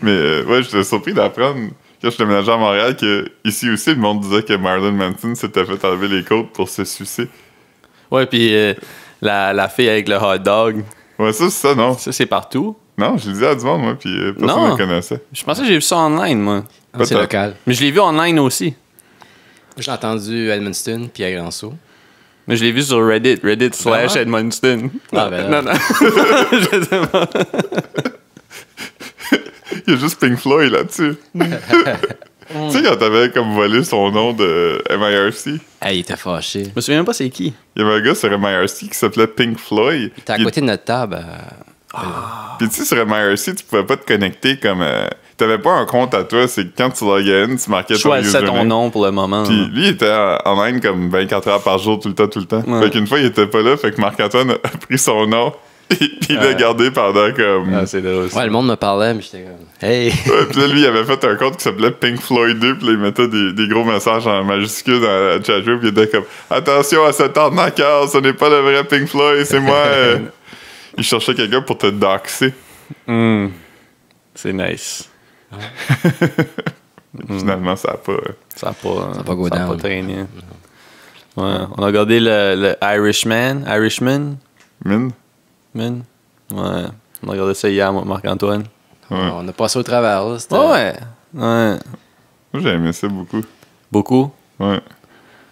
Mais ouais, j'étais surpris d'apprendre quand je déménageais à Montréal que ici aussi, le monde disait que Marilyn Manson s'était fait enlever les côtes pour se sucer. Ouais, puis la fille avec le hot dog. Ouais, ça, c'est ça, non? Ça, c'est partout. Non, je le disais à du monde, moi, puis personne ne le connaissait. Je pensais que j'ai vu ça online, moi. Non, c'est local. Mais je l'ai vu online aussi. J'ai entendu à Edmundston puis à Grand-Sault. Mais je l'ai vu sur Reddit / Edmundston. Ah, ben non. Je sais pas. Il y a juste Pink Floyd là-dessus. Tu sais, quand t'avais comme volé son nom de MIRC, il était fâché. Je me souviens même pas c'est qui. il y avait un gars sur MIRC qui s'appelait Pink Floyd. Il était à côté de notre table. Puis tu sais, sur MIRC, tu pouvais pas te connecter comme... T'avais pas un compte à toi, c'est que quand tu loguais in, tu marquais ton Choisissais username. ton nom pour le moment. Puis lui, il était en ligne comme 24 heures par jour, tout le temps. Ouais. Fait qu'une fois, il était pas là, fait que Marc-Antoine a pris son nom, puis il l'a gardé pendant comme... Ah, c'est drôle. Ouais, le monde me parlait, mais j'étais comme... Hey! Ouais, puis là, lui, il avait fait un compte qui s'appelait Pink Floyd 2, puis là, il mettait des gros messages en majuscules dans la chat room, puis il était comme « Attention à cet arnaqueur, ce n'est pas le vrai Pink Floyd, c'est moi! » Il cherchait quelqu'un pour te doxer. C'est nice. Finalement, ça a pas... Ça a pas go down. traîné. Ouais. On a regardé le Irishman. Mine? Ouais. On a regardé ça hier, moi, Marc-Antoine. Ouais. On a passé au travers, là. C'était... Ouais. Moi, j'ai aimé ça beaucoup. Beaucoup. Ouais.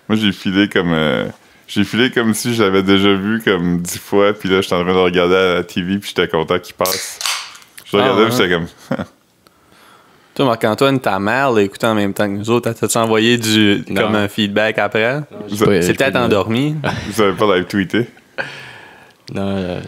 Moi, j'ai filé comme si je l'avais déjà vu comme 10 fois, puis là, j'étais en train de le regarder à la TV, puis j'étais content qu'il passe. Je le regardais, puis j'étais comme... Toi, Marc-Antoine, ta mère l'a écouté en même temps que nous autres. T'as-tu envoyé comme un feedback après? C'est peut-être endormi. Vous avez pas live tweeté? Non,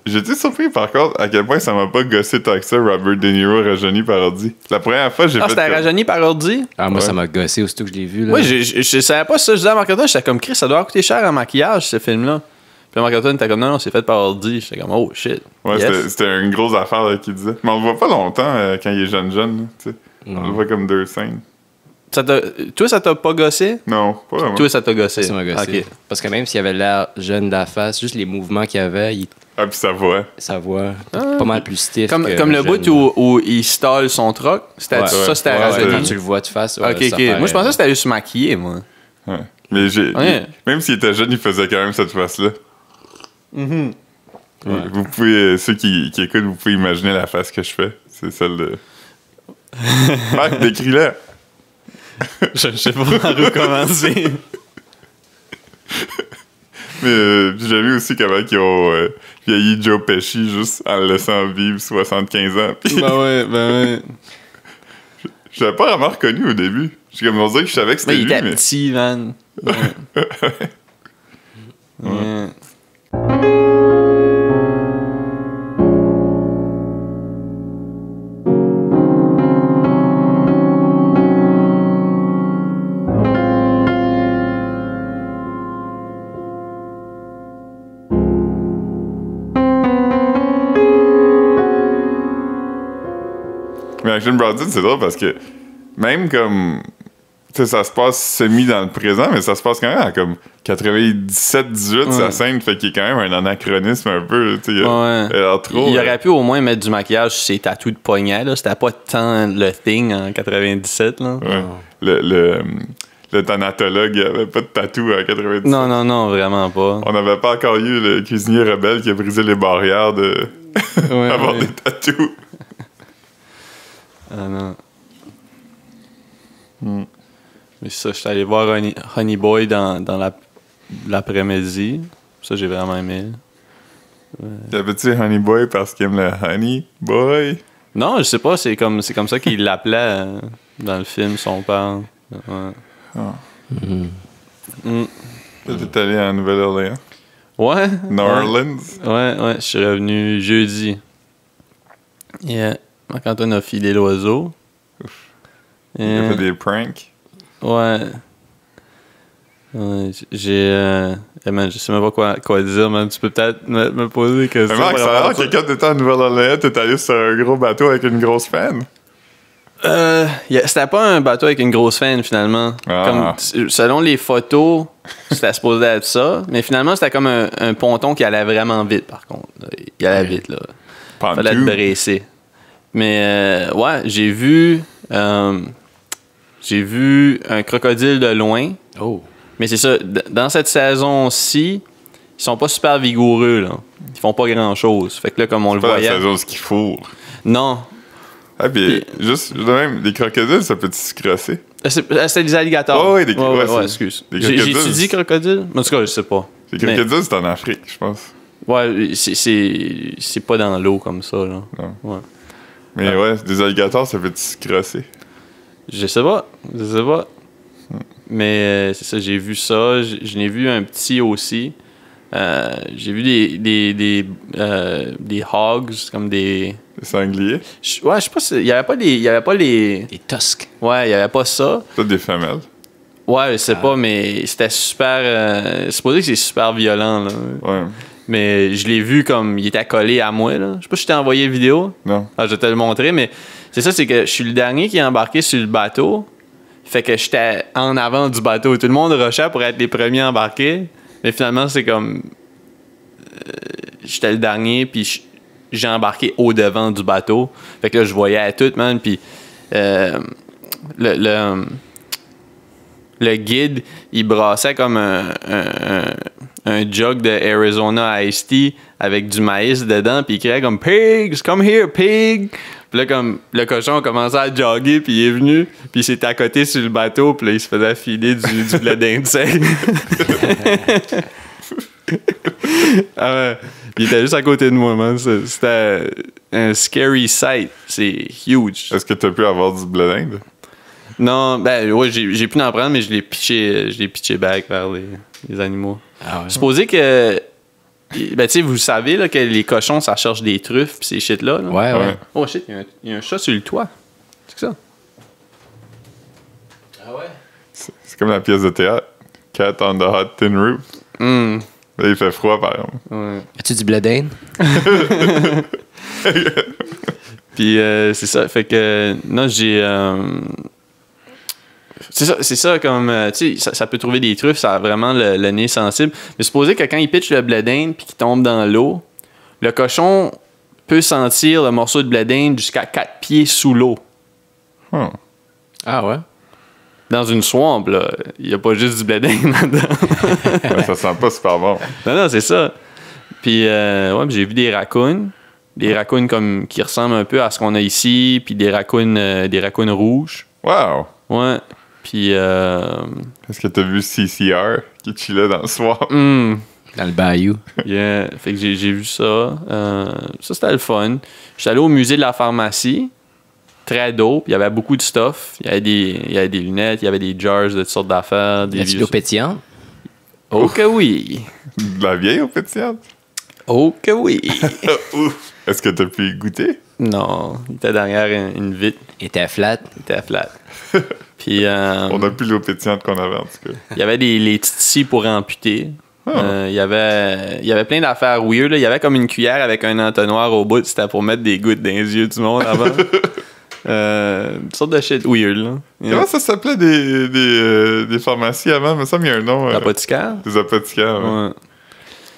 J'étais surpris, par contre, à quel point ça m'a pas gossé tant que ça, Robert De Niro rajeuni par ordi. La première fois, j'ai fait... C'était rajeuni par ordi? moi, Ouais. ça m'a gossé aussitôt que je l'ai vu, là. Oui, je savais pas ça. Je disais à Marc-Antoine, j'étais comme Chris, ça doit coûter cher en maquillage, ce film-là. Puis Marc-Antoine était comme non, c'est fait par ordi. J'étais comme oh shit. Ouais, Yes. c'était une grosse affaire là, qu'il disait. Mais on le voit pas longtemps quand il est jeune, là, tu sais. On le voit comme 2 scènes. Toi, ça t'a pas gossé? Non, pas vraiment. Toi, ça t'a gossé. Ça m'a gossé. Ok. Parce que même s'il avait l'air jeune de la face, juste les mouvements qu'il avait, Ah, puis sa voix. sa voix, pas mal plus stiff. Comme le jeune. bout où il stall son truck, c'était Ouais. ça, c'était Ouais, rajeuni. Quand tu le vois de face, ouais, Ok, ça ok. paraît. Moi, je pensais que c'était juste maquillé, moi. Ouais. Mais Ouais. même s'il était jeune, il faisait quand même cette face-là. Ouais. Vous pouvez, ceux qui écoutent, vous pouvez imaginer la face que je fais. C'est celle de... Marc, décris-la. Je sais pas par où commencer. Mais j'ai vu aussi comment ils ont vieilli Joe Pesci juste en le laissant vivre 75 ans. Puis ben ouais. je l'avais pas vraiment reconnu au début. J'ai comme on dirait que je savais que c'était Mais il lui, était mais... petit, man. Ouais. Ouais. Mais Action Bronson, c'est drôle parce que même comme... Tu sais, ça se passe semi dans le présent, mais ça se passe quand même à comme 97-18, sa scène, fait qu'il y a quand même un anachronisme un peu, tu sais. Ouais. Elle a l'air trop... Il aurait pu au moins mettre du maquillage sur ses tatous de poignet, là. C'était pas tant le thing en 97, là. Ouais. Le thanatologue, il avait pas de tatou en 97. Non, vraiment pas. On n'avait pas encore eu le cuisinier rebelle qui a brisé les barrières de avoir des tatous. Ah non. Mais ça, je suis allé voir Honey Boy dans l'après-midi. Ça, j'ai vraiment aimé. T'avais-tu Honey Boy parce qu'il aime le Honey Boy? Non, je sais pas, c'est comme ça qu'il l'appelait dans le film, son père. Ouais. T'es allé en Nouvelle-Orléans? Ouais. New Orleans? Ouais, je suis revenu jeudi. Yeah. Marc-Antoine a filé l'oiseau. Il a fait des pranks? Ouais. Man, je sais même pas quoi dire, man. Tu peux peut-être me poser des questions. Mais Marc, ça a l'air que quand t'étais en Nouvelle-Orléans, t'es allé sur un gros bateau avec une grosse fan. C'était pas un bateau avec une grosse fan, finalement. Ah. Comme, selon les photos, c'était supposé être ça. Mais finalement, c'était comme un ponton qui allait vraiment vite, par contre. Il allait vite, là. Fallait être Pontoon. bressé. Mais ouais, j'ai vu un crocodile de loin. Oh. Mais c'est ça, dans cette saison-ci, ils sont pas super vigoureux, là. Ils font pas grand-chose. Fait que là, comme on le voyait... C'est pas la saison ce qu'il faut. Non. Ah, puis juste même, les crocodiles, ça peut-tu se crosser? C'est des alligators. Oh, oui, des crocodiles. Ouais, excuse. J'ai dit crocodile? En tout cas, je sais pas. Les crocodiles, c'est en Afrique, je pense. Ouais, c'est pas dans l'eau comme ça, là. Non. Ouais. Mais ouais, des alligators, ça peut-tu se crosser? Je sais pas. Mais c'est ça, j'ai vu ça. Je n'ai vu un petit aussi. J'ai vu des hogs, comme des... Des sangliers? Ouais, je sais pas si... Il y avait pas les... Des tusks. Ouais, il y avait pas ça. Peut-être des femelles. Ouais, je sais pas, mais c'était super... c'est supposé que c'est super violent, là. Ouais. Mais je l'ai vu comme... Il était collé à moi, là. Je sais pas si je t'ai envoyé une vidéo. Non. Ah, je vais te le montrer, mais... C'est ça, c'est que je suis le dernier qui est embarqué sur le bateau. Fait que j'étais en avant du bateau. Tout le monde rushait pour être les premiers embarqués. Mais finalement, c'est comme... j'étais le dernier, puis j'ai embarqué au devant du bateau. Fait que là, je voyais à tout, man. Puis le guide, il brassait comme un jug de Arizona Iced Tea avec du maïs dedans, puis il criait comme « Pigs, come here, pig! » Puis là, comme le cochon a commencé à jogger, puis il est venu, puis il s'est à côté sur le bateau, puis là, il se faisait filer du blé d'Inde sec. Ah ouais. Il était juste à côté de moi, man. C'était un scary sight. C'est huge. Est-ce que tu as pu avoir du blé d'Inde? Non, ben ouais, j'ai pu en prendre, mais je l'ai pitché back vers les animaux. Ah ouais. Supposé que... Ben, tu sais, vous savez là, que les cochons, ça cherche des truffes pis ces shit-là. Là. Ouais. Oh shit, il y a un chat sur le toit. C'est ça? Ah ouais? C'est comme la pièce de théâtre. Cat on the hot tin roof. Là, il fait froid, par exemple. Ouais. As-tu du blé d'Inde? Puis c'est ça, fait que... Non, j'ai... C'est ça comme, tu sais, ça peut trouver des truffes, ça a vraiment le nez sensible. Mais supposez que quand il pitche le blé d'Inde puis qu'il tombe dans l'eau, le cochon peut sentir le morceau de blé d'Inde jusqu'à 4 pieds sous l'eau. Ah ouais? Dans une swamp, là. Il n'y a pas juste du blé d'Inde là-dedans. Ouais, ça sent pas super bon. Non, c'est ça. Puis, ouais, j'ai vu des raccoons. Des raccoons comme, qui ressemblent un peu à ce qu'on a ici, puis des raccoons rouges. Wow! Ouais. Puis, Est-ce que t'as vu CCR qui chillait dans le swamp? Dans le bayou. Yeah. Fait que j'ai vu ça. Ça, c'était le fun. J'étais allé au musée de la pharmacie. Très dope. Il y avait beaucoup de stuff. Il y avait des lunettes, il y avait des jars de toutes sortes d'affaires. Des de l'eau pétillante? Oh que oui! De la vieille au pétillante? Oh que oui! Ouf! Est-ce que t'as pu y goûter? Non, il était derrière une vitre. Il était flat. Il était flat. Puis, On n'a plus l'eau pétillante qu'on avait, en tout cas. il y avait les petites scies pour amputer. Il y avait plein d'affaires weird. Là. Il y avait comme une cuillère avec un entonnoir au bout. C'était pour mettre des gouttes dans les yeux du monde avant. Une sorte de shit weird. Là. Comment ça s'appelait des pharmacies avant? Il me semble qu'il y a un nom. L'apothicaire? Des apothicaires. Ouais.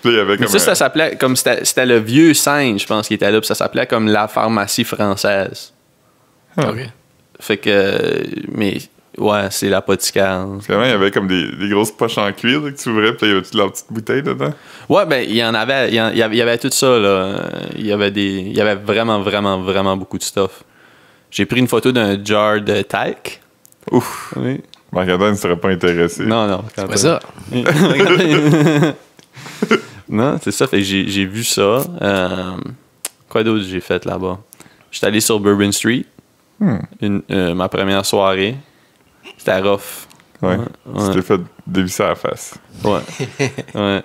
Puis, il y avait comme ça s'appelait comme c'était le vieux singe, je pense, qui était là. Puis ça s'appelait comme la pharmacie française. OK. Fait que. Mais. Ouais, c'est l'apothicaire. Vraiment, il y avait comme des grosses poches en cuir là, que tu ouvrais, puis il y avait toute leur petite bouteille dedans. Ouais, ben, il y avait tout ça, là. Il y avait vraiment, vraiment, vraiment beaucoup de stuff. J'ai pris une photo d'un jar de talc. Ouf! Oui. Marc-Antoine ne serait pas intéressé. Non. C'est pas ça. Non, c'est ça. Fait que j'ai vu ça. Quoi d'autre j'ai fait là-bas? J'étais allé sur Bourbon Street. Ma première soirée. C'était rough. Ouais. Ouais. Tu t'es fait dévisser à la face. Ouais. Ouais.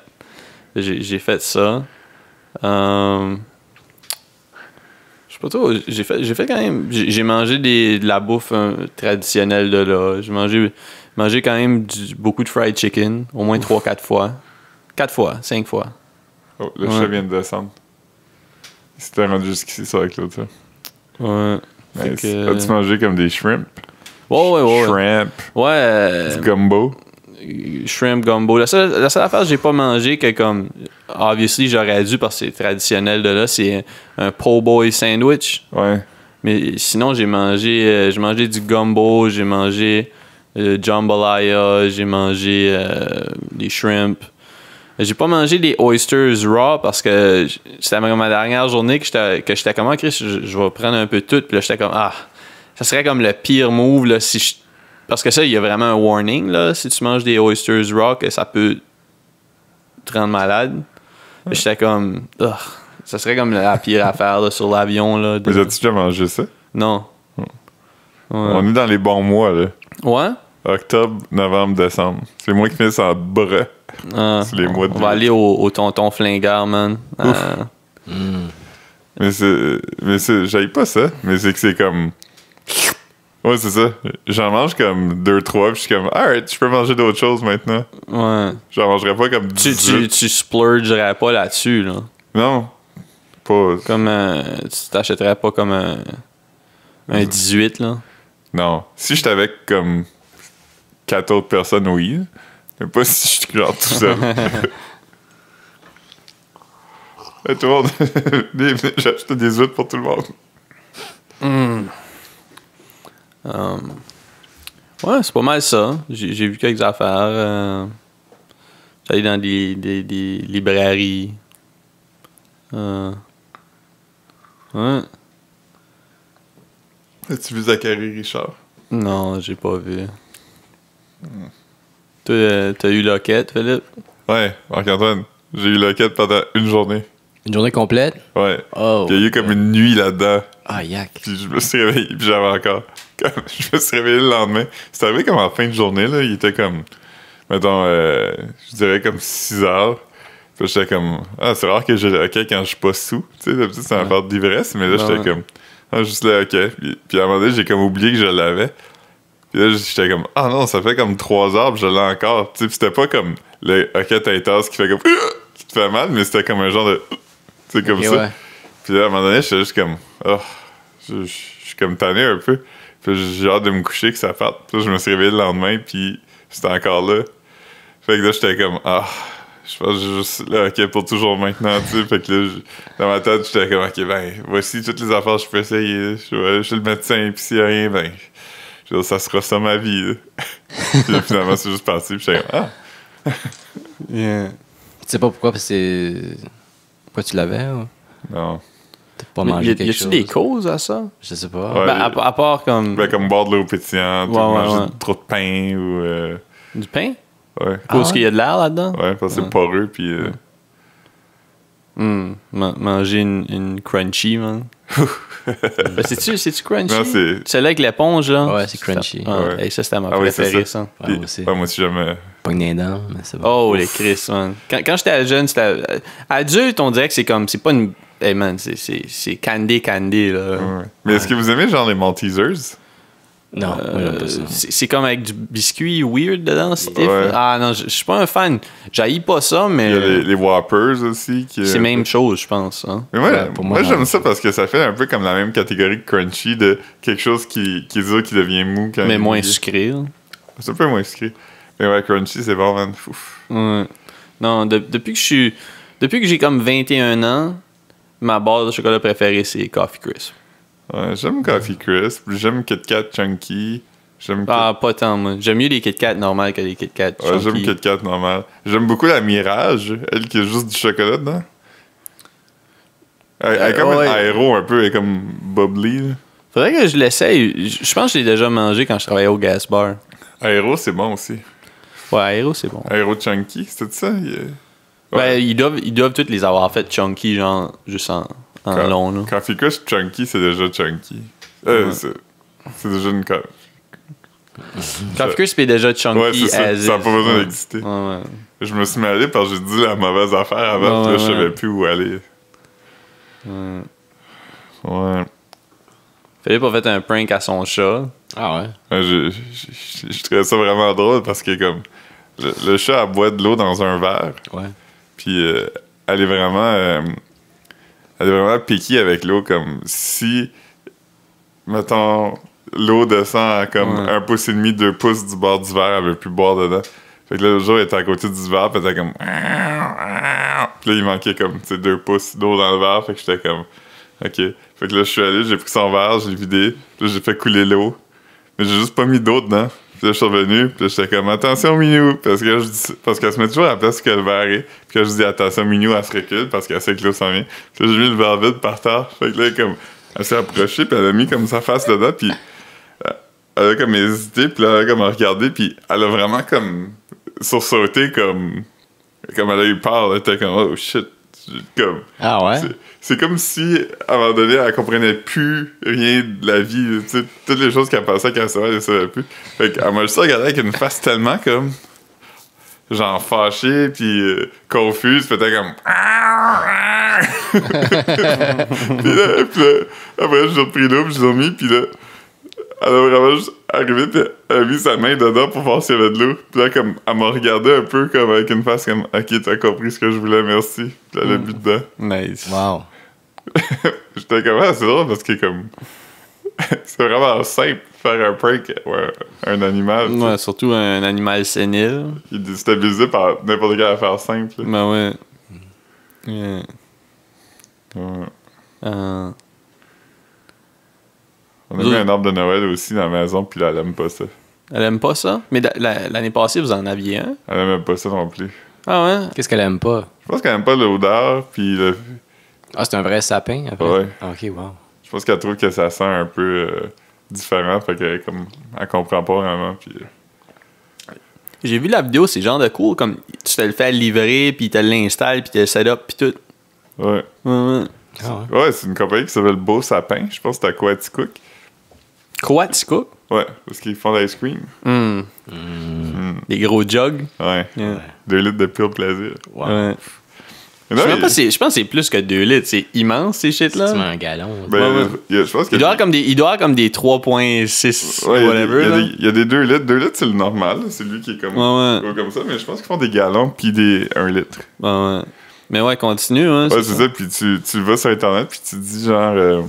J'ai fait ça. Je sais pas trop. J'ai fait quand même. J'ai mangé de la bouffe traditionnelle de là. J'ai mangé quand même beaucoup de fried chicken. Au moins 3-4 fois. 5 fois. Oh, le chat vient de descendre. Il s'était rendu jusqu'ici sur avec l'autre. Ouais. Nice. As-tu mangé comme des shrimp? Ouais. Shrimp. Ouais. Du gumbo. Shrimp gumbo. La seule affaire que j'ai pas mangé que comme obviously j'aurais dû parce que c'est traditionnel de là, c'est un po' boy sandwich. Ouais. Mais sinon, j'ai mangé du gumbo, j'ai mangé jambalaya, j'ai mangé des shrimp. J'ai pas mangé des oysters raw parce que c'était ma dernière journée que j'étais comme, ah, Chris, je vais prendre un peu de tout. Puis là, j'étais comme, ah, ça serait comme le pire move, là, si parce que ça, il y a vraiment un warning, là, si tu manges des oysters raw, que ça peut te rendre malade. Puis j'étais comme, ugh, ça serait comme la pire affaire là, sur l'avion. Là, Mais as-tu déjà mangé ça? Non. Ouais. On est dans les bons mois, là. Ouais? Octobre, novembre, décembre. C'est les mois qui finissent en bras. C'est les mois de on va aller au tonton flingard, man. Mais j'aille pas ça. Mais c'est que c'est comme... Ouais, c'est ça. J'en mange comme 2-3, puis je suis comme, alright, je peux manger d'autres choses maintenant. Ouais. J'en mangerais pas comme 18. Tu splurgerais pas là-dessus, là. Non. Pas... Comme tu t'achèterais pas comme un 18, là. Non. Si j'étais avec comme 4 autres personnes, oui. Mais pas si je suis genre tout seul. Hey, tout le monde. J'ai acheté des huîtres pour tout le monde. Ouais, c'est pas mal ça. J'ai vu quelques affaires. J'allais dans des librairies. Ouais. As-tu vu Zachary Richard? Non, j'ai pas vu. Toi, t'as eu Lockett, Philippe? Ouais, Marc-Antoine. J'ai eu Lockett pendant une journée. Une journée complète? Ouais. Oh. Puis il y a eu comme une nuit là-dedans. Ah, yak. Puis je me suis réveillé, puis j'avais encore. Je me suis réveillé le lendemain. C'est arrivé comme en fin de journée, là. Il était comme, mettons, je dirais comme 6 heures. Puis j'étais comme, ah, c'est rare que j'ai le hockey quand je suis pas sous. Tu sais, d'habitude, c'est un affaire d'ivresse, mais là, j'étais comme, ah, juste le hockey. Puis à un moment donné, j'ai comme oublié que je l'avais. Puis là, j'étais comme, ah non, ça fait comme 3 heures, puis je l'ai encore. Tu sais, puis c'était pas comme le hockey tête-tasse qui fait comme, qui te fait mal, mais c'était comme un genre de, tu sais, comme Okay, ça. ouais. Puis là, à un moment donné, j'étais juste comme, oh, je suis comme tanné un peu. Puis j'ai hâte de me coucher, que ça parte. Puis là, je me suis réveillé le lendemain, puis c'était encore là. Fait que là, j'étais comme, ah, je pense que j'ai juste là, ok, pour toujours maintenant, tu sais. Fait que là, dans ma tête, j'étais comme, ok, ben, voici toutes les affaires que je peux essayer. Je vais chez le médecin, puis s'il y a rien, ben, je veux dire, ça sera ça ma vie, là. Puis là, finalement, c'est juste parti, puis j'étais comme, ah. Yeah. Tu sais pas pourquoi, parce que pourquoi tu l'avais, ou Non. t'as pas Mais mangé y a-tu quelque chose? des causes à ça? Je sais pas. Ouais. Ben, à part comme Ben, comme boire de l'eau pétillante, ou Ouais, ouais, manger ouais. trop de pain, ou. du pain? Ouais. Parce ouais? qu'il y a de l'air là-dedans? Ouais, parce que c'est poreux, puis. Manger une crunchy, man. Ben, c'est-tu crunchy? Non, c'est- Celle-là avec l'éponge, là? Ouais, c'est crunchy. Ah, Ouais. hey, ça, c'était ma Ah oui, c'est préférée, ça. ça. Ouais, Puis- moi aussi. ouais, moi aussi, j'aime. Pogne les dents, mais c'est bon. Oh, les Chris, man. Quand j'étais jeune, c'était... Adulte, on dirait que c'est comme... C'est pas une... Hey, man, c'est candy, là. Ouais. Mais est-ce que vous aimez genre les Maltesers? Non, moi, j'aime pas ça. C'est comme avec du biscuit weird dedans, stiff. Ouais. Ah non, je suis pas un fan. J'haïs pas ça, Il mais y a les Whoppers aussi. c'est même chose, je pense. Hein. Mais moi, Ouais, pour moi, j'aime non. ça parce que ça fait un peu comme la même catégorie que Crunchy de quelque chose qui est dur, qui devient mou quand Mais il est moins mouillé. sucré. Là. C'est un peu moins sucré. Mais ouais, Crunchy, c'est bon, man. Ouf. Ouais. Non, depuis que j'ai comme 21 ans, ma barre de chocolat préférée, c'est Coffee Crisp. Ouais, j'aime Coffee Crisp. J'aime Kit Kat Chunky. J'aime Ah, pas tant, moi. J'aime mieux les Kit Kat normales que les Kit Kat ouais, j'aime chunky. Kit Kat normal. J'aime beaucoup la Mirage, elle qui a juste du chocolat dedans. Elle est comme ouais. un aéro un peu, elle est comme bubbly. Là. Faudrait que je l'essaye. Je pense que je l'ai déjà mangé quand je travaillais au gas bar. Aéro, c'est bon aussi. Ouais, Aero, c'est bon. Aéro Chunky, c'était ça? Ben, ils doivent tous les avoir fait chunky, genre, juste en long, là. Coffee Crisp Chunky, c'est déjà chunky. Ouais. C'est déjà une Coffee Crisp est déjà chunky Ouais, c'est ça. as Ça n'a is. pas besoin Ouais. d'exister. Ouais, ouais. Je me suis mêlé parce que j'ai dit la mauvaise affaire avant, Ouais, puis là, je ouais. savais plus où aller. Ouais. Ouais. Philippe a fait un prank à son chat. Ah ouais? Ouais, je trouvais ça vraiment drôle parce que comme le chat elle boit de l'eau dans un verre, Ouais. puis elle est vraiment piquée avec l'eau, comme si mettons l'eau descend à comme Ouais. 1,5 pouce, 2 pouces du bord du verre, elle veut plus boire dedans. Fait que là, le jour, elle était à côté du verre, puis elle était comme puis là, il manquait comme 2 pouces d'eau dans le verre, fait que j'étais comme OK. Fait que là, je suis allé, j'ai pris son verre, je l'ai vidé. Puis là, j'ai fait couler l'eau. Mais j'ai juste pas mis d'eau dedans. Puis là, je suis revenu, puis là, j'étais comme, attention, Minou! Parce qu'elle se met toujours à la place que le verre est. Puis là, je dis, attention, Minou, elle se recule parce qu'elle sait que l'eau s'en vient. Puis là, j'ai mis le verre vide par terre. Fait que là, comme, elle s'est approchée, puis elle a mis comme sa face dedans, puis elle a comme hésité, puis là, elle a comme regardé, puis elle a vraiment comme sursauté, comme elle a eu peur. Elle était comme, oh shit! Comme, Ah ouais? c'est comme si, à un moment donné, elle comprenait plus rien de la vie. Tu sais, toutes les choses qu'elle pensait qu'elle savait, elle savait plus. Fait qu'elle m'a juste regardé avec une face tellement comme... genre fâchée, puis confuse, puis elle était comme... puis là, après, j'ai repris l'eau, puis j'ai remis, puis là, elle a vraiment juste arrivé, puis elle a mis sa main dedans pour voir s'il y avait de l'eau. Puis là, comme, elle m'a regardé un peu comme avec une face comme, OK, t'as compris ce que je voulais, merci. Puis elle a bu dedans. Nice. Wow. J'étais comme, c'est drôle parce que comme, c'est vraiment simple faire un prank ou un animal. Ouais, surtout un animal sénile. Il est déstabilisé par n'importe quelle affaire simple. Là. Ben ouais. Yeah. Ouais. On a mis un arbre de Noël aussi dans la maison, puis là, elle aime pas ça. Elle aime pas ça? Mais l'année passée, vous en aviez un? Elle aime pas ça non plus. Ah ouais? Qu'est-ce qu'elle aime pas? Je pense qu'elle aime pas l'odeur, puis Ah, c'est un vrai sapin, après? Ouais. Ah, OK, wow. je pense qu'elle trouve que ça sent un peu différent, fait qu'elle comme, elle comprend pas vraiment, puis... J'ai vu la vidéo, c'est genre de cool, comme tu te le fais livrer, puis tu te l'installes, puis tu le setup, puis tout. Ouais. Ouais. Ah ouais. Ouais, c'est une compagnie qui s'appelle Beau Sapin. Je pense que c'est à Quaticook. Quoi, tu coupes? Ouais, parce qu'ils font de l'ice cream. Des gros jugs. Ouais. Yeah. 2 litres de pur plaisir. Wow. Ouais. Mais Je non, pense que c'est plus que 2 litres. C'est immense, ces shit-là. Tu mets un gallon. ben, Ouais. je pense qu'il Il doit avoir comme des 3.6 ouais, whatever. là. il y a des 2 litres. 2 litres, c'est le normal. là. C'est lui qui est comme, Ouais. gros comme ça. Mais je pense qu'ils font des gallons puis des 1 litre. Ouais. Mais ouais, continue. Hein, Ouais, c'est ça. Puis tu vas sur Internet puis tu dis genre...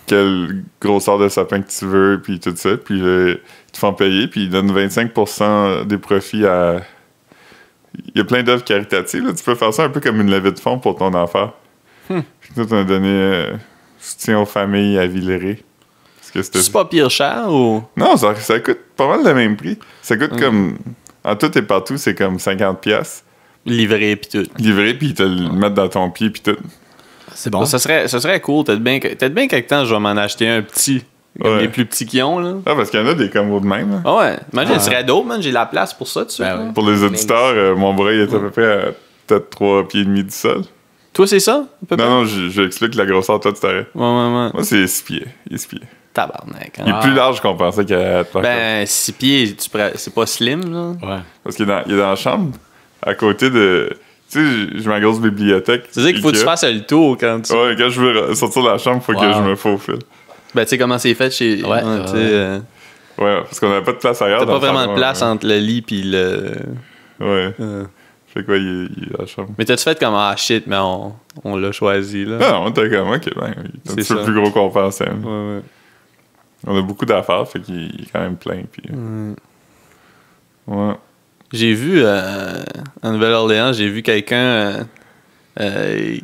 quelle grosseur de sapin que tu veux, puis tout ça. Puis ils te font payer, puis ils donnent 25% des profits à... Il y a plein d'œuvres caritatives. Là. Tu peux faire ça un peu comme une levée de fonds pour ton affaire. Puis nous, on a donné soutien aux familles à Villeray. Parce que c'était... C'est pas pire cher ou. Non, ça coûte pas mal le même prix. Ça coûte comme... En tout et partout, c'est comme 50$. Livré pis tout. Livré, puis ils te le mettent dans ton pied, puis tout. C'est bon. Bon, ça serait cool. Peut-être bien quelque temps, je vais m'en acheter un petit. Comme Ouais. les plus petits qu'ils ont, là. Ah, parce qu'il y en a des combos de même. Là. Ah ouais. Imagine, Ah. ce serait dope, man. J'ai la place pour ça, tu Ben sais. ouais. Pour les auditeurs, mon bras, il est à peu près à peut-être 3 pieds et demi du sol. Toi, c'est ça? À peu près? Non, je explique la grosseur, toi, tu t'arrêtes. Ouais. Moi, c'est 6 pieds. Il est 6 pieds. Tabarnak. Hein. Il est plus large qu'on pensait qu'il allait être. Ben, 6 pieds, c'est pas slim, là. Ouais. Parce qu'il est dans la chambre, à côté de... Tu sais, j'ai ma grosse bibliothèque. C'est-à-dire qu'il faut que tu Ikea. fasses le tour quand tu. Ouais, quand je veux sortir de la chambre, il faut que Wow. je me faufile. Ben, tu sais comment c'est fait chez. Ouais, tu sais, Ouais, parce qu'on n'a pas de place ailleurs. t'as dans pas le vraiment de salon, place entre le lit pis le. Ouais. euh. Fait quoi, il est dans la chambre. Mais t'as-tu fait comme ah shit, mais on l'a choisi, là? Non, on était comme, ok, ben, il est un C'est petit peu ça. plus gros qu'on pensait. Ouais. On a beaucoup d'affaires, fait qu'il est quand même plein. Puis, ouais. J'ai vu, en Nouvelle-Orléans, j'ai vu quelqu'un. Il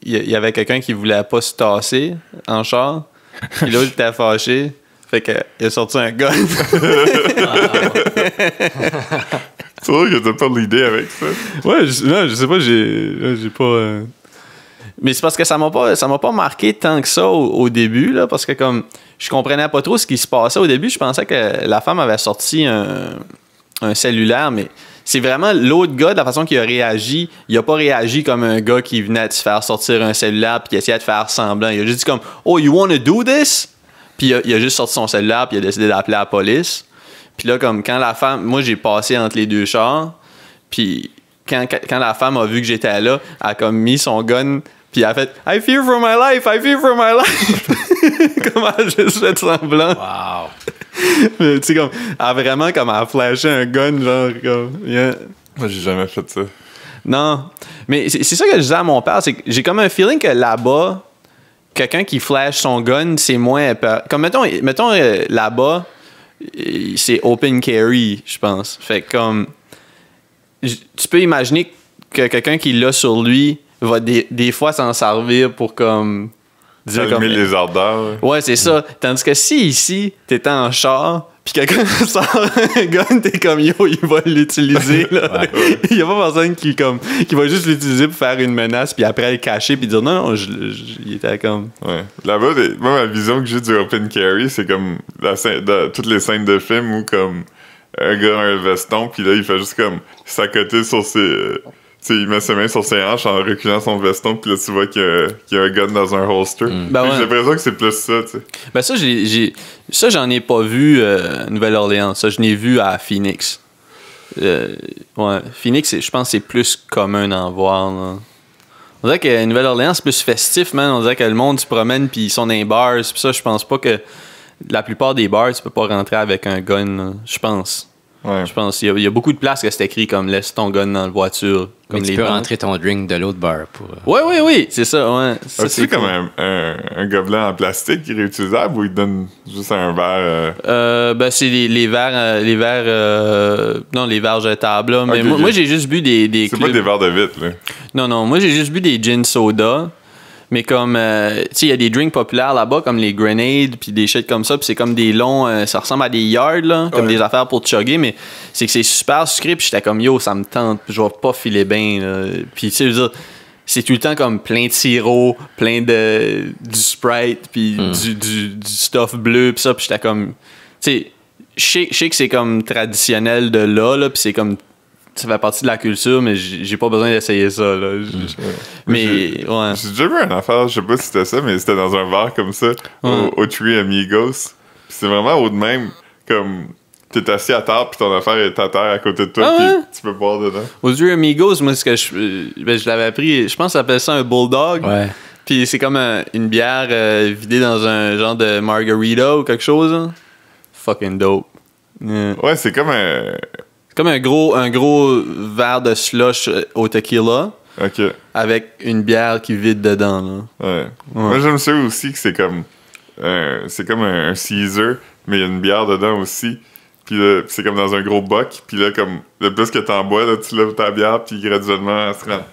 y avait quelqu'un qui voulait pas se tasser en char. Puis l'autre était fâché. Fait qu'il a sorti un gun. C'est vrai que t'as pas l'idée avec ça. Ouais, je sais pas, j'ai pas. Mais c'est parce que ça m'a pas marqué tant que ça au début, là, parce que comme je comprenais pas trop ce qui se passait au début, je pensais que la femme avait sorti un cellulaire, mais c'est vraiment l'autre gars, de la façon qu'il a réagi, il a pas réagi comme un gars qui venait de se faire sortir un cellulaire puis qui essayait de faire semblant. Il a juste dit comme « Oh, you wanna do this? » Puis il a juste sorti son cellulaire puis il a décidé d'appeler la police. Puis là, comme quand la femme... Moi, j'ai passé entre les deux chars, puis quand la femme a vu que j'étais là, elle a comme mis son gun... Puis elle a fait I fear for my life, I fear for my life. Comme elle a juste fait semblant. Wow. Mais tu sais, comme, elle a vraiment comme elle a flashé un gun, genre, comme, yeah. Moi, j'ai jamais fait ça. Non. Mais c'est ça que je disais à mon père, c'est que j'ai comme un feeling que là-bas, quelqu'un qui flash son gun, c'est moins peur. Comme, mettons là-bas, c'est open carry, je pense. Fait que, comme, tu peux imaginer que quelqu'un qui l'a sur lui, va des fois s'en servir pour comme dire Allumer comme les ardeurs. ouais, c'est ça. Tandis que si ici, t'étais en char, pis quelqu'un sort un gun, t'es comme yo, il va l'utiliser. Là. Il y a pas personne qui va juste l'utiliser pour faire une menace, puis après le cacher, puis dire non, il était comme. Ouais. Là-bas, moi, ma vision que j'ai du open carry, c'est comme toutes les scènes de film où comme un gars a un veston, puis là, il fait juste comme s'accoter sur ses. Tu sais, il met ses mains sur ses hanches en reculant son veston, puis là, tu vois qu'il y a un gun dans un holster. Ben ouais. J'ai l'impression que c'est plus ça, tu sais. Ben ça, j'en ai pas vu à Nouvelle-Orléans. Ça, je l'ai vu à Phoenix. Ouais, Phoenix, je pense que c'est plus commun d'en voir. Là. On dirait que Nouvelle-Orléans, c'est plus festif, man. On dirait que le monde se promène, puis ils sont dans les bars. Puis ça, je pense pas que la plupart des bars, tu peux pas rentrer avec un gun, là. Je pense. Ouais. Je pense. Il y a beaucoup de places que c'est écrit comme laisse ton gun dans la voiture. Comme Mais les tu peux banques. rentrer ton drink de l'autre bar pour. Oui, c'est ça, ouais. Ça, As-tu comme un gobelet en plastique réutilisable ou il te donne juste un verre? Ben c'est les verres, non, les verres jetables, là. Mais Ok, moi, j'ai juste bu des C'est clubs. pas des verres de vitre, là. Non, moi, j'ai juste bu des gin soda. Mais comme, tu sais, il y a des drinks populaires là-bas, comme les grenades, puis des shit comme ça, puis c'est comme des longs, ça ressemble à des yards, là, comme des affaires pour chugger, mais c'est que c'est super sucré, puis j'étais comme, yo, ça me tente, je vais pas filer bien, là. Puis, tu sais, je veux dire, c'est tout le temps comme plein de sirop, plein du Sprite, puis du stuff bleu, puis ça, puis j'étais comme, tu sais, je sais que c'est comme traditionnel de là, puis c'est comme, ça fait partie de la culture, mais j'ai pas besoin d'essayer ça, là. Mais, ouais. J'ai déjà vu une affaire, je sais pas si c'était ça, mais c'était dans un bar comme ça, au Three Amigos. Puis c'est vraiment au de même, comme t'es assis à table, puis ton affaire est à terre à côté de toi, Ah puis ouais? tu peux boire dedans. Aux Three Amigos, moi, ce que je l'avais pris, je pense qu'on appelle ça un Bulldog. Ouais. Puis c'est comme une bière vidée dans un genre de margarita ou quelque chose, hein. Fucking dope. Yeah. Ouais, c'est comme un... Comme un gros verre de slush au tequila Ok, avec une bière qui vide dedans, là. ouais. Moi, j'aime ça aussi que c'est comme un Caesar, mais il y a une bière dedans aussi. Puis là, c'est comme dans un gros boc. Puis là, comme le plus que t'en bois, là, tu lèves ta bière, puis graduellement, elle se rend.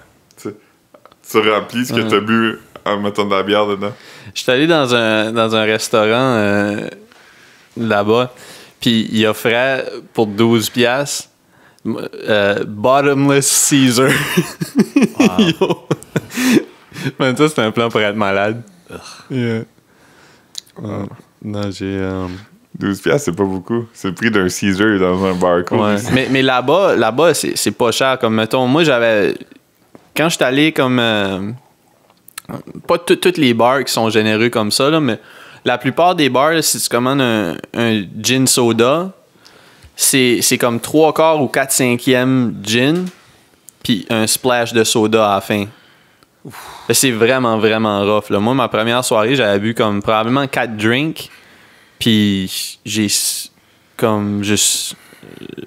Tu remplis ce que t'as bu en mettant de la bière dedans. Je suis allé dans un restaurant là-bas, puis il offrait pour 12 piastres bottomless Caesar. Yo. Man, ça, c'est un plan pour être malade. Yeah. Non, j'ai... 12 piastres, c'est pas beaucoup. C'est le prix d'un Caesar dans un bar cool. Ouais. Mais là-bas c'est pas cher. Comme, mettons, moi, j'avais... Quand je suis allé comme... pas tous les bars qui sont généreux comme ça, là, mais la plupart des bars, là, si tu commandes un gin soda, c'est comme 3/4 ou 4/5 gin, puis un splash de soda à la fin. C'est vraiment, vraiment rough. Là. Moi, ma première soirée, j'avais bu comme probablement 4 drinks, puis j'ai comme juste...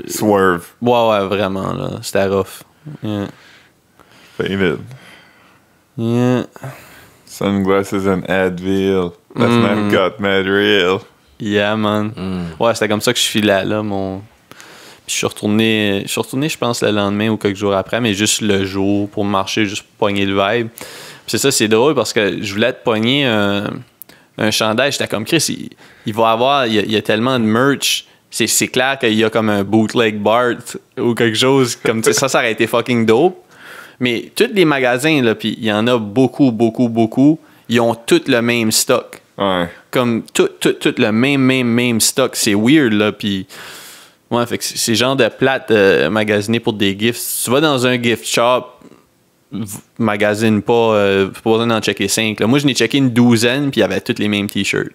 Swerve. Ouais, vraiment, là. C'était rough. Yeah. Fainted. Yeah. Sunglasses and Advil. That's not got mad real. Yeah, man. Ouais, c'était comme ça que je filais, là, mon... Puis je suis retourné, je pense, le lendemain ou quelques jours après, mais juste le jour, pour marcher, juste pour pogner le vibe. Puis c'est ça, c'est drôle, parce que je voulais te pogner un chandail. J'étais comme, Chris, il va avoir... Il y a tellement de merch. C'est clair qu'il y a comme un bootleg Bart ou quelque chose comme ça aurait été fucking dope. Mais tous les magasins, là, puis il y en a beaucoup, ils ont tous le même stock. Ouais. Comme tout le même stock. C'est weird, là, puis... Ouais, fait que c'est genre de plate magasiner pour des gifts. Si tu vas dans un gift shop, magasine pas, pas besoin d'en checker 5. Là. Moi, je n'ai checké une 12aine, puis il y avait tous les mêmes t-shirts.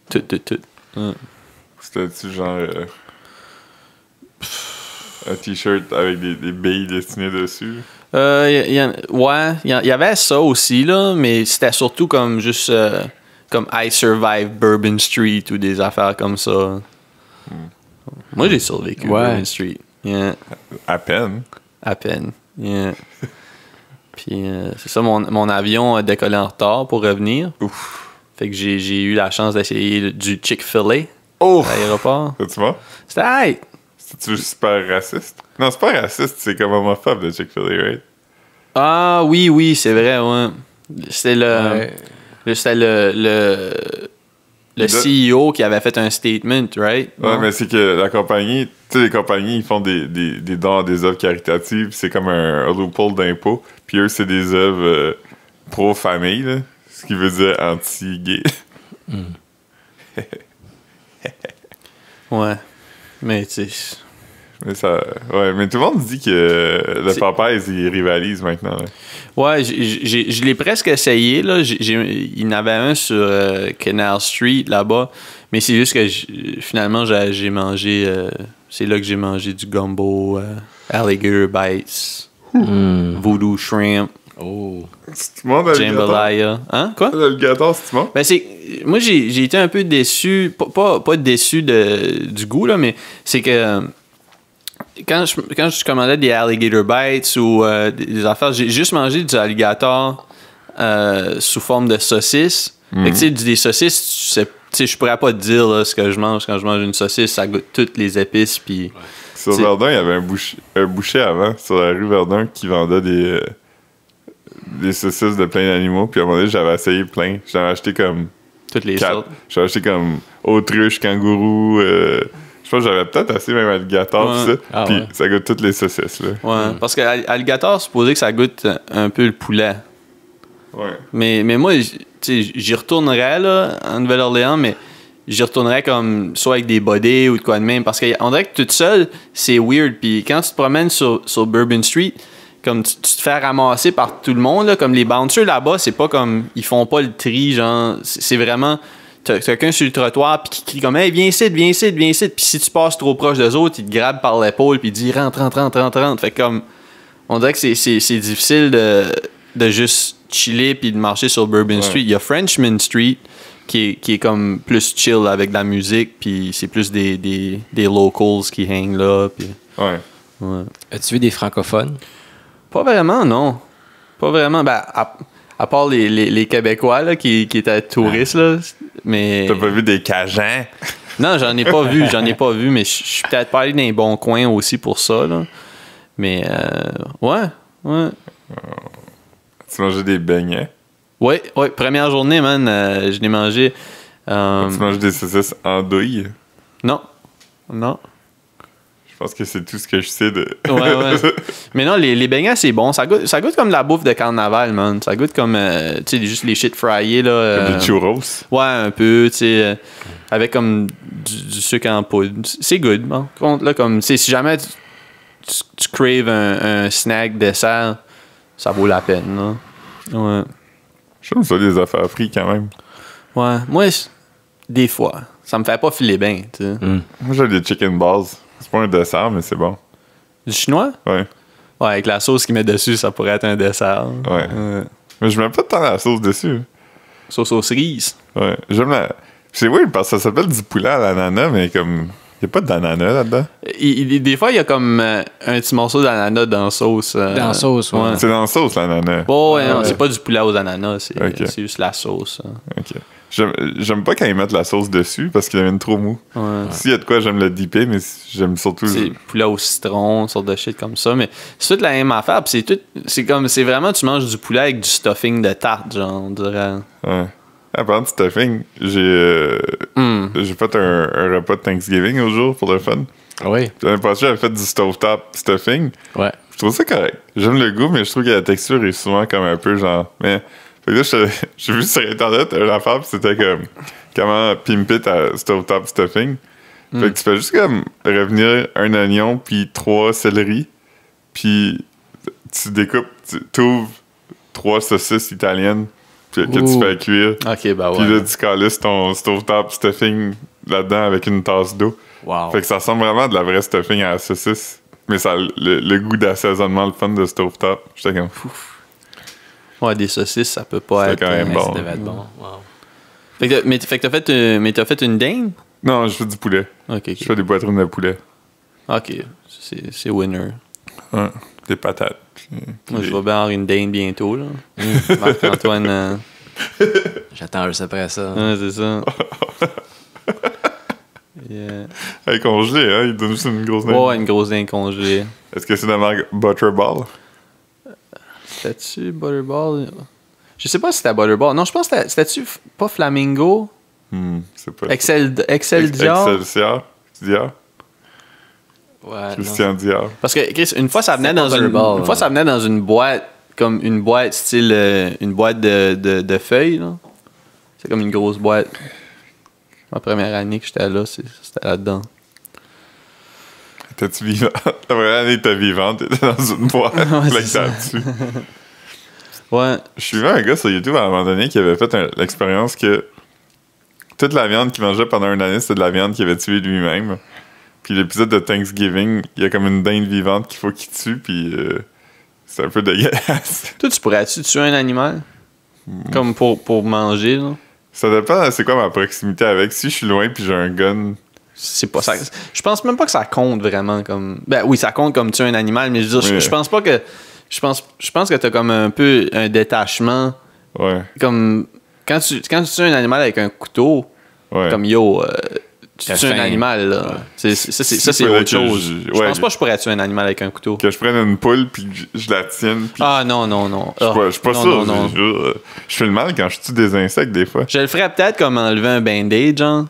Tout. Ouais. C'était-tu genre... un t-shirt avec des billes dessinées dessus? Il y avait ça aussi, là, mais c'était surtout comme juste comme I Survive Bourbon Street ou des affaires comme ça. Moi, j'ai survécu Bourbon Street. Yeah. À peine. À peine. Yeah. Puis c'est ça, mon avion a décollé en retard pour revenir. Ouf. Fait que j'ai eu la chance d'essayer du Chick-fil-A à l'aéroport. Tu vois? C'était hey! C'est-tu super raciste? Non, c'est pas raciste, c'est comme homophobe, le Chick-fil-A, right? Ah oui, c'est vrai, ouais. C'était c'était le CEO qui avait fait un statement, right? Ouais, Non? mais c'est que la compagnie, tu sais, les compagnies, ils font des dons à des œuvres caritatives, c'est comme un loophole d'impôt. Puis eux, c'est des œuvres pro-famille, là, ce qui veut dire anti-gay. Ouais. Mais tu sais. Mais ça, ouais, mais tout le monde dit que le Popeyes, ils rivalisent maintenant. Là. Ouais, je l'ai presque essayé, là. Il y en avait un sur Canal Street, là-bas. Mais c'est juste que finalement, j'ai mangé... c'est là que j'ai mangé du gumbo, alligator bites, voodoo shrimp, C'est bon, jambalaya. Hein? Quoi? L'alligator, c'est bon? Ben moi, j'ai été un peu déçu. Pas déçu du goût, là, mais c'est que... Quand je commandais des alligator bites ou des affaires, j'ai juste mangé du alligator sous forme de saucisse. Fait que, tu sais, des saucisses, tu sais, je pourrais pas te dire là, ce que je mange quand je mange une saucisse, ça goûte toutes les épices. Puis, sur Verdun, il y avait un boucher avant, sur la rue Verdun, qui vendait des saucisses de plein d'animaux. Puis à un moment donné, j'avais essayé plein. J'avais acheté comme toutes les 4. sortes. J'avais acheté comme autruche, kangourou. Je pense que j'avais peut-être assez même alligator, Ouais. pis ça. Ah, Puis ouais. ça goûte toutes les saucisses, là. Ouais, parce que alligator, c'est supposé que ça goûte un peu le poulet. Ouais. Mais moi, tu sais, j'y retournerais là, en Nouvelle-Orléans, mais j'y retournerais comme soit avec des bodés ou de quoi de même. Parce qu'on dirait que toute seule, c'est weird. Puis quand tu te promènes sur Bourbon Street, comme tu te fais ramasser par tout le monde, là, comme les bouncers là-bas, c'est pas comme. Ils font pas le tri, genre. C'est vraiment. T'as quelqu'un sur le trottoir puis qui crie comme hey, viens ici. Puis si tu passes trop proche d'eux autres, ils te grabent par l'épaule puis ils disent rentre. Fait que comme. On dirait que c'est difficile de juste chiller puis de marcher sur Bourbon Street. Il y a Frenchman Street qui est comme plus chill avec de la musique puis c'est plus des locals qui hang là. Puis, Ouais. ouais. As-tu vu des francophones? Pas vraiment, non. Pas vraiment. Ben, à part les Québécois là, qui étaient touristes, là. Mais. T'as pas vu des Cajuns? Non, j'en ai pas vu, mais je suis peut-être pas allé dans les bons coins aussi pour ça, là. Mais, ouais. Tu mangeais des beignets? Ouais, première journée, man, je l'ai mangé. Tu manges des saucisses en douille? Non. Je pense que c'est tout ce que je sais de... Ouais. Mais non, les beignets, c'est bon. Ça goûte comme de la bouffe de carnaval, man. Ça goûte comme, tu sais, juste les shit fryés, là. Comme des churros? Ouais, un peu, tu sais, avec comme du sucre en poudre. C'est good, bon. Contre, là, comme, tu sais, si jamais tu craves un snack dessert, ça vaut la peine, là. Ouais. J'aime ça, des affaires frites, quand même. Ouais, moi, des fois, ça me fait pas filer bien, tu sais. Moi, j'ai des chicken balls. C'est pas un dessert, mais c'est bon. Du chinois? Ouais. Ouais, avec la sauce qu'ils mettent dessus, ça pourrait être un dessert. Ouais. Mais je mets pas tant la sauce dessus. Sauce aux cerises. Ouais. J'aime la... C'est weird parce que ça s'appelle du poulet à l'ananas, mais comme... Y a pas d'ananas là-dedans. Des fois, il y a comme un petit morceau d'ananas dans la sauce. Dans la sauce, ouais. C'est dans la sauce, l'ananas. Oh, ouais, non, c'est pas du poulet aux ananas, Ok. c'est juste la sauce. Hein. OK. J'aime pas quand ils mettent la sauce dessus parce qu'il devient trop mou. Ouais. S'il y a de quoi, j'aime le dipper, mais j'aime surtout... C'est poulet au citron, une sorte de shit comme ça. Mais c'est toute la même affaire. Puis c'est vraiment, tu manges du poulet avec du stuffing de tarte, genre, on dirait. Ouais. Ah, parlant de stuffing, j'ai fait un repas de Thanksgiving au jour pour le fun. Oui. L'année passée, j'avais fait du stovetop stuffing. Ouais. Je trouve ça correct. J'aime le goût, mais je trouve que la texture est souvent comme un peu genre... Mais fait que là, j'ai vu sur Internet une affaire, pis c'était comme... Comment pimper ta stovetop stuffing. Fait que tu fais juste comme revenir un oignon, puis 3 céleris, puis tu découpes, tu ouvres 3 saucisses italiennes que tu fais cuire. Ok, bah ouais. Puis là, tu calisses ton stovetop stuffing là-dedans avec une tasse d'eau. Wow. Fait que ça ressemble vraiment à de la vraie stuffing à la saucisse. Mais ça a le goût d'assaisonnement, le fun de stovetop. J'étais comme fou. Ouais, des saucisses, ça peut pas C'était être. quand même bon. Ça devait être bon. Wow. Fait que t'as fait une dinde? Non, je fais du poulet. Ok. Je fais des poitrines de poulet. Ok, c'est winner. Ouais. Des patates. Moi, je vais bien avoir une dinde bientôt, là. Marc-Antoine. J'attends juste après ça. Ouais, c'est ça. Yeah. Hey, congelé, hein? Il donne juste une grosse dinde. Ouais, une grosse dinde congelée. Est-ce que c'est de la marque Butterball? C'était-tu Butterball? Je sais pas si c'était Butterball. Non, je pense que c'était-tu pas Flamingo? C'est pas... Excel Dior? Excelsior? Dior? Ouais, Christian Dior. Parce que, Chris, une fois, ça venait C'était dans pas une... Butterball, Une fois, ça venait dans une boîte, comme une boîte style... une boîte de feuilles, là. C'est comme une grosse boîte. Ma première année que j'étais là, c'était là-dedans. T'es-tu vivante? La première année que t'es vivante, t'étais dans une boîte. Là, que t'as dessus. Ouais. Je suivais un gars sur YouTube à un moment donné qui avait fait l'expérience que toute la viande qu'il mangeait pendant une année, c'était de la viande qu'il avait tuée lui-même. Puis l'épisode de Thanksgiving, il y a comme une dinde vivante qu'il faut qu'il tue, puis c'est un peu dégueulasse. Toi, tu pourrais-tu tuer un animal? Comme pour manger, là? Ça dépend, c'est quoi ma proximité avec. Si je suis loin puis j'ai un gun... C'est pas ça. Je pense même pas que ça compte vraiment comme... Ben oui, ça compte comme tuer un animal, mais je veux dire, Oui. je pense pas que... Je pense que t'as comme un peu un détachement. Ouais, Comme... Quand tu tues un animal avec un couteau, ouais. comme yo... tu T'as tues un faim. animal, là. Ouais. Ça, c'est faudrait autre que chose. Je ouais, pense pas que je pourrais tuer un animal avec un couteau. Que je prenne une poule puis que je la tienne. Puis Ah non. je suis pas Non, sûr. non. Je fais le mal quand je tue des insectes des fois. Je le ferais peut-être comme enlever un band-aid, genre.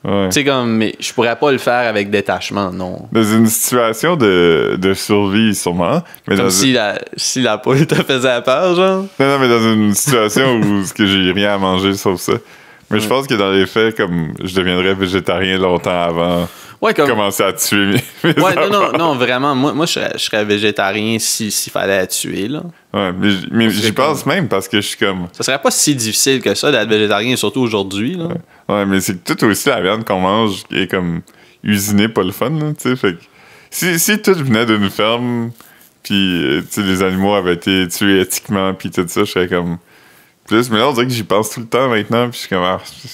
Ouais. Tu sais, comme... Mais je pourrais pas le faire avec détachement, non. Dans une situation de survie, sûrement. Mais Comme dans si la poule te faisait peur, genre. Non, mais dans une situation où ce que j'ai rien à manger sauf ça. Mais je pense que dans les faits, comme je deviendrais végétarien longtemps avant Ouais, comme... commencer à tuer mes Ouais, enfants. non, vraiment. Moi je serais végétarien s'il fallait la tuer, là. Ouais, mais j'y pense même parce que je suis comme... Ça serait pas si difficile que ça d'être végétarien, surtout aujourd'hui, là. Ouais, mais c'est que tout aussi la viande qu'on mange est comme usinée, pas le fun, là, tu sais. Fait que si tout venait d'une ferme, puis tu sais, les animaux avaient été tués éthiquement, puis tout ça, je serais comme... Plus, mais là, on dirait que j'y pense tout le temps maintenant, puis je suis comme,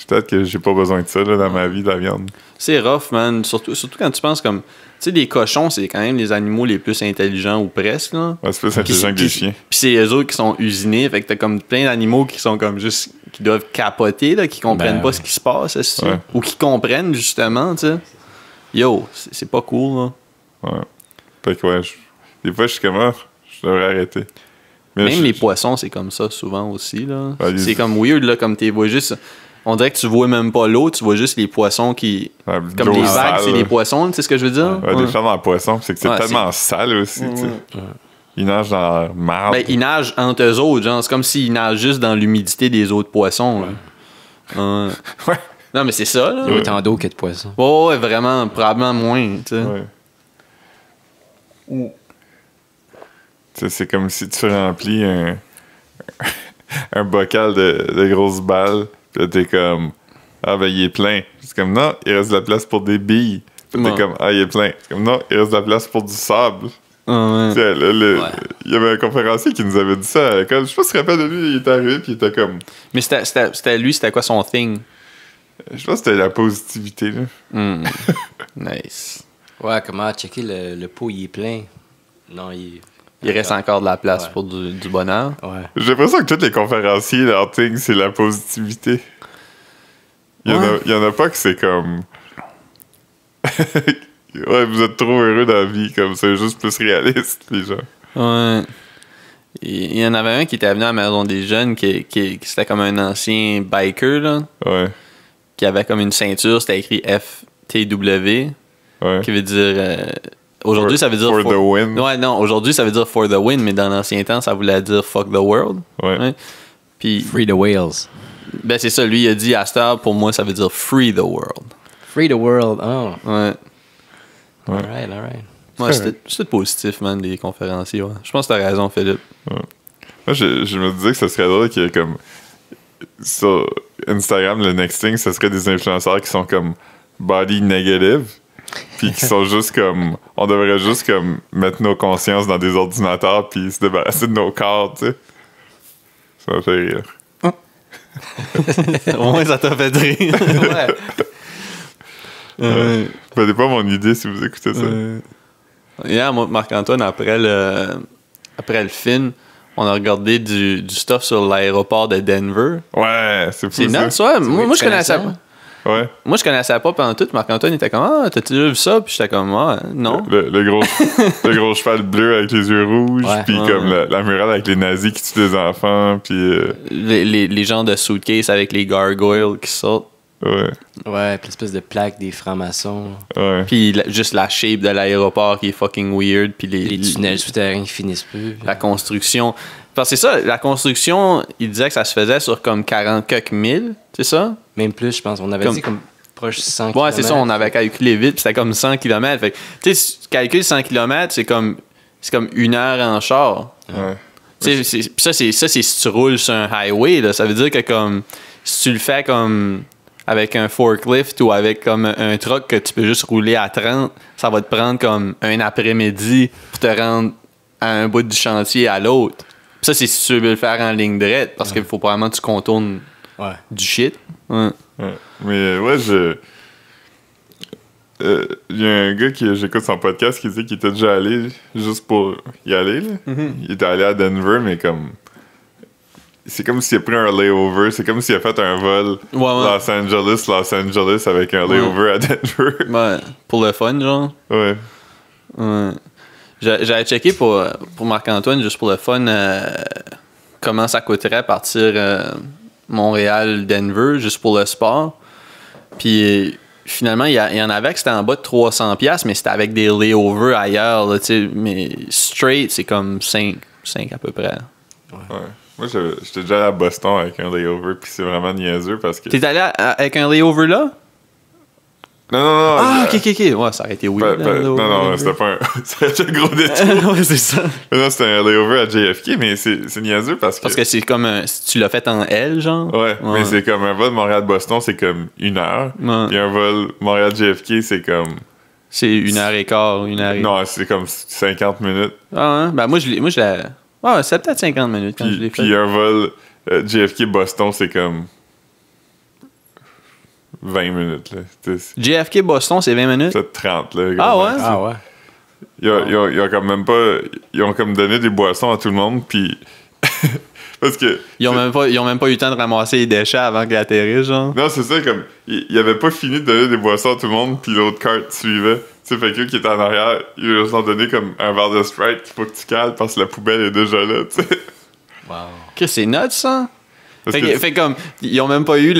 peut-être que j'ai pas besoin de ça là, dans ma vie, de la viande. C'est rough, man. Surtout quand tu penses comme... Tu sais, les cochons, c'est quand même les animaux les plus intelligents, ou presque, là. Ouais, c'est plus intelligent que des chiens. Puis c'est eux autres qui sont usinés, fait que t'as comme plein d'animaux qui sont comme juste... qui doivent capoter, là, qui comprennent pas ce qui se passe, est-ce que Ouais. ou qui comprennent, justement, tu sais. Yo, c'est pas cool, là. Ouais. Fait que ouais, des fois, je suis comme, je devrais arrêter. Mais Même les poissons, c'est comme ça souvent aussi, là. Ouais, C'est comme weird, là, comme tu vois juste... On dirait que tu vois même pas l'eau, tu vois juste les poissons qui... Ouais, Comme l'eau les vagues, sale. c'est les poissons, tu sais ce que je veux dire? Ouais, des fermes en poisson, c'est que c'est Ouais, tellement sale aussi, tu sais. Ils nagent dans la marde. Ben, ils nagent entre eux autres, genre. C'est comme s'ils nagent juste dans l'humidité des autres poissons, là. Ouais. Non, mais c'est ça, là. Il y a autant d'eau que de poissons. Ouais, vraiment, probablement moins, tu sais. Ouais. Tu sais, c'est comme si tu remplis un bocal de grosses balles, puis là, t'es comme, ah ben il est plein. C'est comme, non, il reste de la place pour des billes. Puis t'es Ouais. comme, ah il est plein. C'est comme, non, il reste de la place pour du sable. Ouais. Tu sais, là, Ouais. il y avait un conférencier qui nous avait dit ça à l'école. Je sais pas si tu te rappelles de lui, il est arrivé, puis il était comme, Mais c'était quoi son thing? je pense que c'était la positivité, là. Nice. Ouais, comment checker le pot, il est plein. Non, Il reste encore de la place Ouais. pour du bonheur. Ouais. J'ai l'impression que tous les conférenciers, leur thing, c'est la positivité. Il y en a pas que c'est comme... ouais, vous êtes trop heureux dans la vie, comme c'est juste plus réaliste, les gens. Ouais. Il y en avait un qui était venu à la Maison des Jeunes, qui c'était comme un ancien biker, là, Ouais, qui avait comme une ceinture, c'était écrit FTW, ouais. qui veut dire... aujourd'hui, ça veut dire... For the win. Ouais, non, aujourd'hui, ça veut dire for the win, mais dans l'ancien temps, ça voulait dire fuck the world. Ouais. Puis, Free the whales. ben c'est ça, lui, il a dit à cette heure, pour moi, ça veut dire free the world. Free the world. Oh. Ouais. Ouais. Alright. Ouais, c'était positif, man, les conférenciers. Ouais. Je pense que t'as raison, Philippe. Moi, je me disais que ce serait drôle qu'il y ait comme... Sur Instagram, le next thing, ce serait des influenceurs qui sont comme body negative, puis qui sont juste comme... On devrait juste comme mettre nos consciences dans des ordinateurs puis se débarrasser de nos corps, tu sais. Ça m'a fait rire. Au moins, ça t'a fait rire. Ouais. Prenez pas mon idée si vous écoutez ça. Hier, moi, Marc-Antoine, après le film, on a regardé du stuff sur l'aéroport de Denver. Ouais, c'est fou C'est ça. nuts, ouais. Moi, je connaissais connaissais pas. Ouais. Moi, je connaissais pas pendant tout. Marc-Antoine était comme, ah, t'as-tu déjà vu ça? Puis j'étais comme, ah, non. Le gros cheval bleu avec les yeux rouges, Ouais. puis comme la murale avec les nazis qui tuent des enfants, puis... Les genres de suitcase avec les gargoyles qui sortent. Ouais. Ouais, puis l'espèce de plaque des francs-maçons. Ouais. Puis juste la shape de l'aéroport qui est fucking weird. Puis Les tunnels souterrains qui finissent plus. la construction. Parce que c'est ça, la construction, il disait que ça se faisait sur comme 40 quelques mille, c'est ça? Même plus, je pense. On avait dit comme proche de 100 Ouais, c'est ça, on avait calculé vite, puis c'était comme 100 km. Fait que, tu sais, si tu calcules 100 km, c'est comme 1 heure en char. Ouais. Tu sais, puis ça, c'est si tu roules sur un highway, là. Ça veut dire que comme si tu le fais comme avec un forklift ou avec comme un truck que tu peux juste rouler à 30, ça va te prendre comme un après-midi pour te rendre à un bout du chantier à l'autre. Puis ça, c'est si tu veux le faire en ligne droite, parce qu'il faut probablement que tu contournes du shit. Ouais. Ouais. Mais ouais, il y a un gars qui j'écoute son podcast qui dit qu'il était déjà allé juste pour y aller. Là. Il était allé à Denver, mais comme. C'est comme s'il a pris un layover. C'est comme s'il a fait un vol Los Angeles avec un layover à Denver. Ouais, pour le fun, genre. Ouais. Ouais. J'avais checké pour Marc-Antoine, juste pour le fun, comment ça coûterait partir Montréal-Denver, juste pour le sport. Puis finalement, il y en avait que c'était en bas de 300$, mais c'était avec des layovers ailleurs. Là, mais straight, c'est comme 5 à peu près. Ouais. Moi, j'étais déjà allé à Boston avec un layover, puis c'est vraiment niaiseux parce que. T'es allé avec un layover là? Non. Ah, ok. Ouais, ça aurait été weird. Non, c'était pas un. C'était un gros détour. Ouais, c'est ça. Mais non, c'était un layover à JFK, mais c'est niaiseux parce que. Parce que c'est comme tu l'as fait en L, genre? Ouais, mais c'est comme un vol Montréal-Boston, c'est comme 1 heure. Ouais. Puis un vol Montréal-JFK, c'est comme. C'est 1h15, 1h. Non, c'est comme 50 minutes. Ah, hein? Ben moi, je l'ai. Ouais, c'est peut-être 50 minutes quand je l'ai fait. Puis un vol JFK-Boston, c'est comme. 20 minutes, là. JFK Boston, c'est 20 minutes? C'est 30, là. Ah ouais? Ah ouais. Ils ont comme même pas. Ils ont comme donné des boissons à tout le monde, puis. Parce que. Ils ont même pas eu le temps de ramasser les déchets avant qu'ils atterrissent, genre. Non, c'est ça, comme. Ils avaient pas fini de donner des boissons à tout le monde, puis l'autre carte suivait. Tu sais, fait que eux qui étaient en arrière, ils leur ont donné comme un verre de Sprite qu'il faut que tu cales parce que la poubelle est déjà là, tu sais. Wow. Qu'est-ce que c'est nuts, ça? Parce Fait comme, ils ont même pas eu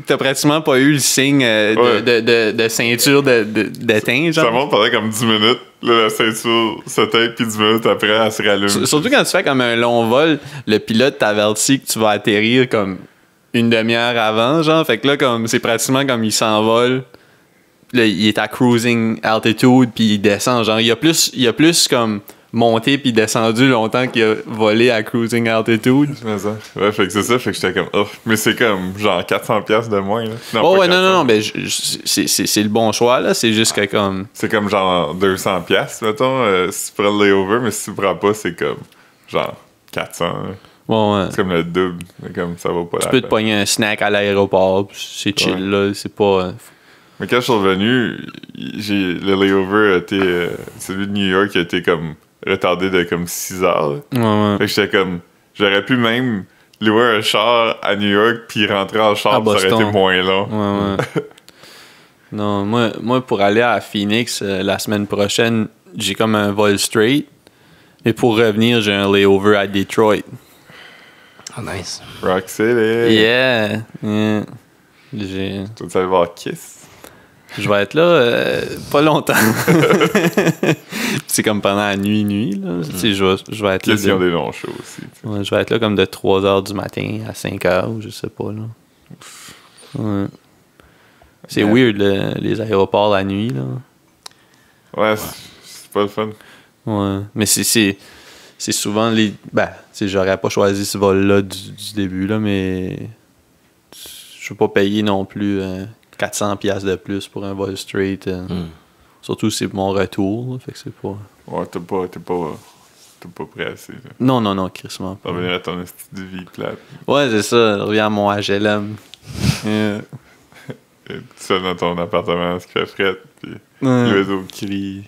t'as pratiquement pas eu le signe de ceinture d'éteint, genre. Ça monte pendant comme 10 minutes. Là, la ceinture se tape, puis 10 minutes après, elle se rallume. Surtout quand tu fais comme un long vol, le pilote t'avertit que tu vas atterrir comme une demi-heure avant, genre. Fait que là, comme c'est pratiquement comme il s'envole. Là, il est à cruising altitude, puis il descend. Genre, il y a plus comme monté puis descendu longtemps qu'il a volé à cruising altitude. Mais ça. Ouais, fait que c'est ça, fait que j'étais comme, oh, mais c'est comme genre 400$ de moins, là. Oh, ouais, non, ben, c'est le bon choix, là. C'est juste que comme. C'est comme genre 200$, mettons, si tu prends le layover, mais si tu prends pas, c'est comme genre 400$. Là. Ouais. C'est comme le double, mais comme ça va pas la Tu peux te peine. pogner un snack à l'aéroport, c'est chill, là. C'est pas. Mais quand je suis revenu, le layover a été. Celui de New York a été comme retardé de comme 6 heures. Là. Ouais. Fait que j'étais comme. J'aurais pu même louer un char à New York puis rentrer en char, À ça aurait Boston. été moins long. Ouais. Non, moi, pour aller à Phoenix la semaine prochaine, j'ai comme un vol straight. Et pour revenir, j'ai un layover à Detroit. Oh, nice. Rock City. Yeah. Tu vas aller voir Kiss. Je vais être là pas longtemps. C'est comme pendant la nuit, là. Tu sais, je vais être là. Kiss, ils ont des longs shows aussi. Tu sais. Ouais, je vais être là comme de 3h du matin à 5h, je sais pas, là. Ouais. C'est weird, les aéroports la nuit, là. Ouais, c'est pas le fun. Ouais. Mais c'est souvent les. Ben, tu sais, j'aurais pas choisi ce vol-là du début, là, mais. Je veux pas payer non plus 400$ de plus pour un vol straight. Surtout si c'est mon retour, là, fait que c'est pas. Ouais, t'es pas prêt assez. Là. Non, crissement pas. Revenir à ton style de vie plate. Ouais, c'est ça. Je reviens à mon HLM. Yeah. Tout seul dans ton appartement, ce qui fait fret, puis Ouais. l'oiseau crie.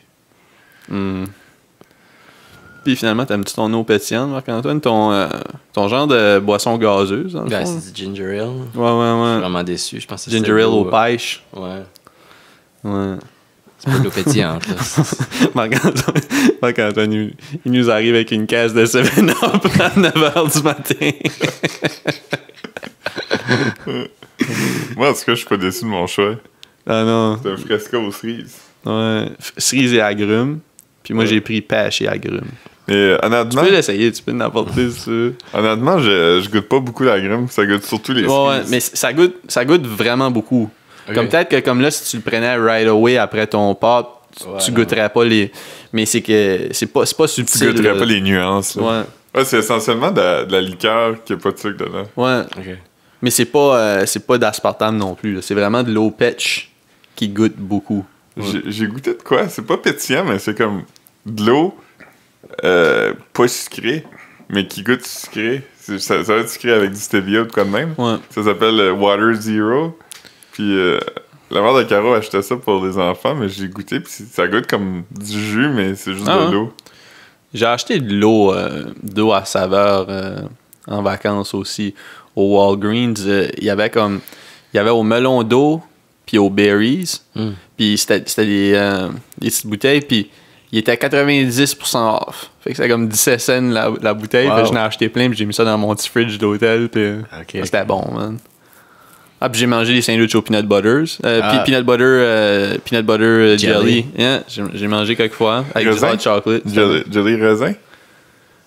Puis finalement, t'aimes-tu ton eau pétillante, Marc-Antoine? Ton genre de boisson gazeuse, dans le Ben, fond? c'est du ginger ale. Ouais, Je ouais, suis ouais. vraiment déçu. Je pense que c'est Ginger ale aux pêches. Ouais. Ouais. C'est pas de l'eau pétillante, là. Marc-Antoine, il nous arrive avec une caisse de 7-Up à 9h du matin. Moi, en tout cas, je suis pas déçu de mon choix. Ah non. C'est un fresco aux cerises. Ouais. Cerise et agrumes. Puis moi, j'ai pris pêche et agrumes. Mais Tu honnêtement, peux l'essayer, tu peux n'apporter ça. honnêtement, je goûte pas beaucoup l'agrumes. Ça goûte surtout les Ouais, cerises. mais ça goûte vraiment beaucoup. Ok. Comme peut-être que comme là, si tu le prenais right away après ton pop, tu Ouais, goûterais pas les. Mais c'est que c'est pas Tu subtil. goûterais là. pas les nuances. Là. Ouais. Ouais, c'est essentiellement de la liqueur qui a pas de sucre dedans. Ouais. OK. Mais c'est pas d'aspartame non plus. là. C'est vraiment de l'eau pêche qui goûte beaucoup. J'ai goûté de quoi? C'est pas pétillant, mais c'est comme de l'eau pas sucrée, mais qui goûte sucré. Ça va être sucré avec du stevia ou de quoi de même. Ouais. Ça s'appelle Water Zero. Puis la mère de Caro achetait ça pour les enfants, mais j'ai goûté, puis ça goûte comme du jus, mais c'est juste Ah, de l'eau. J'ai acheté de l'eau à saveur en vacances aussi. Au Walgreens, il y avait au melon d'eau puis aux berries. Puis c'était des petites bouteilles, puis il était à 90% off. Fait que c'était comme 17 cents la bouteille. Wow. Fait que j'en ai acheté plein, puis j'ai mis ça dans mon petit fridge d'hôtel, puis Ok. c'était bon, man. Ah, puis j'ai mangé des sandwichs au peanut butters. Ah. Puis peanut butter jelly. Jelly. Yeah, j'ai mangé quelques fois avec du Raisin? hot chocolate. Jelly raisin?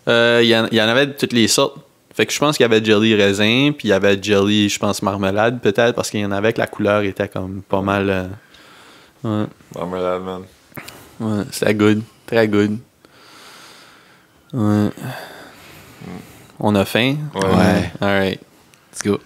Il y en avait de toutes les sortes. Fait que je pense qu'il y avait jelly raisin, puis il y avait jelly, je pense, marmelade peut-être, parce qu'il y en avait que la couleur était comme pas mal. Ouais, Marmelade, man. ouais, c'était good. Très good. Ouais. On a faim? Ouais. Ouais. Alright. Let's go.